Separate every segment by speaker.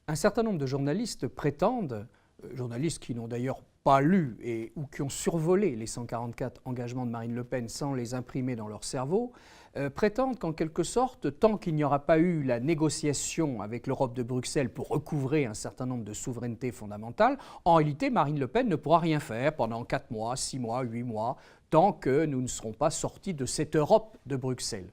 Speaker 1: Un certain nombre de journalistes prétendent, journalistes qui n'ont d'ailleurs pas lu ou qui ont survolé les 144 engagements de Marine Le Pen sans les imprimer dans leur cerveau, prétendent qu'en quelque sorte, tant qu'il n'y aura pas eu la négociation avec l'Europe de Bruxelles pour recouvrer un certain nombre de souverainetés fondamentales, en réalité, Marine Le Pen ne pourra rien faire pendant 4 mois, 6 mois, 8 mois, tant que nous ne serons pas sortis de cette Europe de Bruxelles,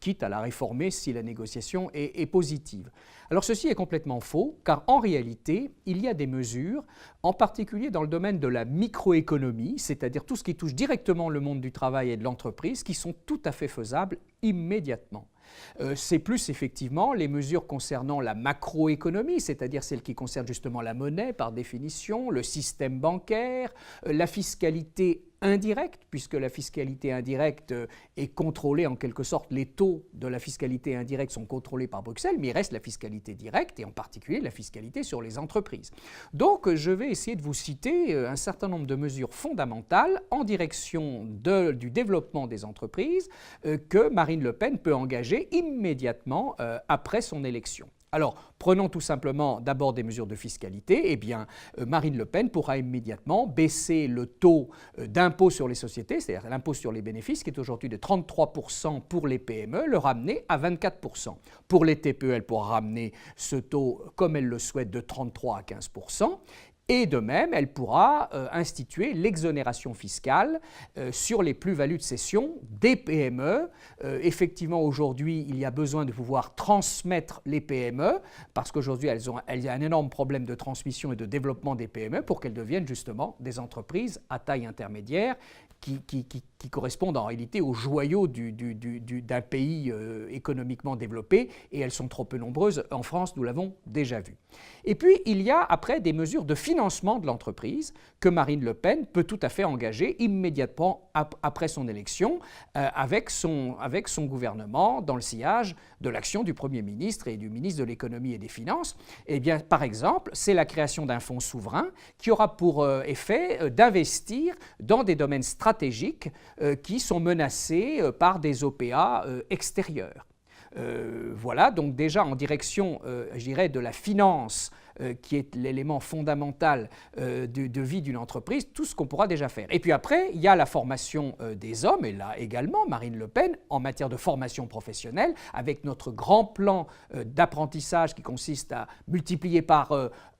Speaker 1: quitte à la réformer si la négociation est positive. Alors ceci est complètement faux, car en réalité, il y a des mesures, en particulier dans le domaine de la microéconomie, c'est-à-dire tout ce qui touche directement le monde du travail et de l'entreprise, qui sont tout à fait faisables immédiatement. C'est plus effectivement les mesures concernant la macroéconomie, c'est-à-dire celles qui concernent justement la monnaie par définition, le système bancaire, la fiscalité indirecte, puisque la fiscalité indirecte est contrôlée en quelque sorte, les taux de la fiscalité indirecte sont contrôlés par Bruxelles, mais il reste la fiscalité directe et en particulier la fiscalité sur les entreprises. Donc je vais essayer de vous citer un certain nombre de mesures fondamentales en direction du développement des entreprises que Marine Le Pen peut engager immédiatement après son élection. Alors, prenons tout simplement d'abord des mesures de fiscalité. Eh bien, Marine Le Pen pourra immédiatement baisser le taux d'impôt sur les sociétés, c'est-à-dire l'impôt sur les bénéfices, qui est aujourd'hui de 33% pour les PME, le ramener à 24%. Pour les TPE, elle pourra ramener ce taux, comme elle le souhaite, de 33 à 15%. Et de même, elle pourra instituer l'exonération fiscale sur les plus-values de cession des PME. Effectivement, aujourd'hui, il y a besoin de pouvoir transmettre les PME, parce qu'aujourd'hui, il y a un énorme problème de transmission et de développement des PME pour qu'elles deviennent justement des entreprises à taille intermédiaire qui correspondent en réalité au joyau d'un pays économiquement développé, et elles sont trop peu nombreuses en France, nous l'avons déjà vu. Et puis, il y a après des mesures de financement de l'entreprise que Marine Le Pen peut tout à fait engager immédiatement après son élection avec son gouvernement dans le sillage de l'action du Premier ministre et du ministre de l'Économie et des Finances. Eh bien, par exemple, c'est la création d'un fonds souverain qui aura pour effet d'investir dans des domaines stratégiques qui sont menacés par des OPA extérieurs. Voilà, donc déjà en direction, je dirais, de la finance, qui est l'élément fondamental de vie d'une entreprise, tout ce qu'on pourra déjà faire. Et puis après, il y a la formation des hommes, et là également, Marine Le Pen, en matière de formation professionnelle, avec notre grand plan d'apprentissage qui consiste à multiplier par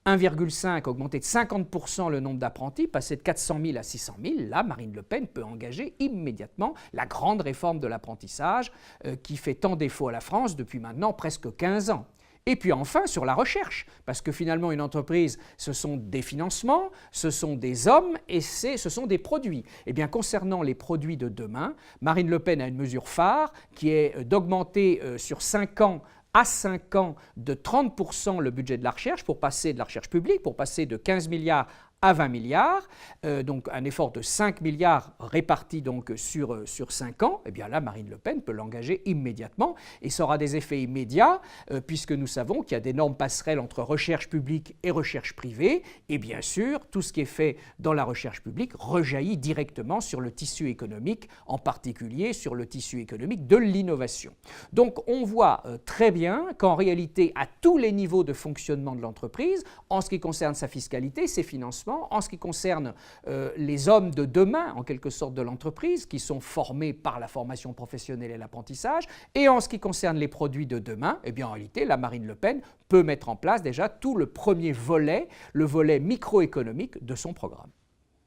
Speaker 1: 1,5, augmenter de 50% le nombre d'apprentis, passer de 400 000 à 600 000, là, Marine Le Pen peut engager immédiatement la grande réforme de l'apprentissage qui fait tant défaut à la France depuis maintenant presque 15 ans. Et puis enfin, sur la recherche, parce que finalement, une entreprise, ce sont des financements, ce sont des hommes et ce sont des produits. Eh bien, concernant les produits de demain, Marine Le Pen a une mesure phare qui est d'augmenter sur 5 ans à 5 ans de 30% le budget de la recherche publique, pour passer de 15 milliards à 20 milliards, donc un effort de 5 milliards réparti donc sur 5 ans. Eh bien là, Marine Le Pen peut l'engager immédiatement et ça aura des effets immédiats puisque nous savons qu'il y a d'énormes passerelles entre recherche publique et recherche privée et bien sûr, tout ce qui est fait dans la recherche publique rejaillit directement sur le tissu économique, en particulier sur le tissu économique de l'innovation. Donc on voit très bien qu'en réalité, à tous les niveaux de fonctionnement de l'entreprise, en ce qui concerne sa fiscalité, ses financements, en ce qui concerne les hommes de demain, en quelque sorte, de l'entreprise, qui sont formés par la formation professionnelle et l'apprentissage, et en ce qui concerne les produits de demain, eh bien, en réalité, la Marine Le Pen peut mettre en place déjà tout le premier volet, le volet microéconomique de son programme.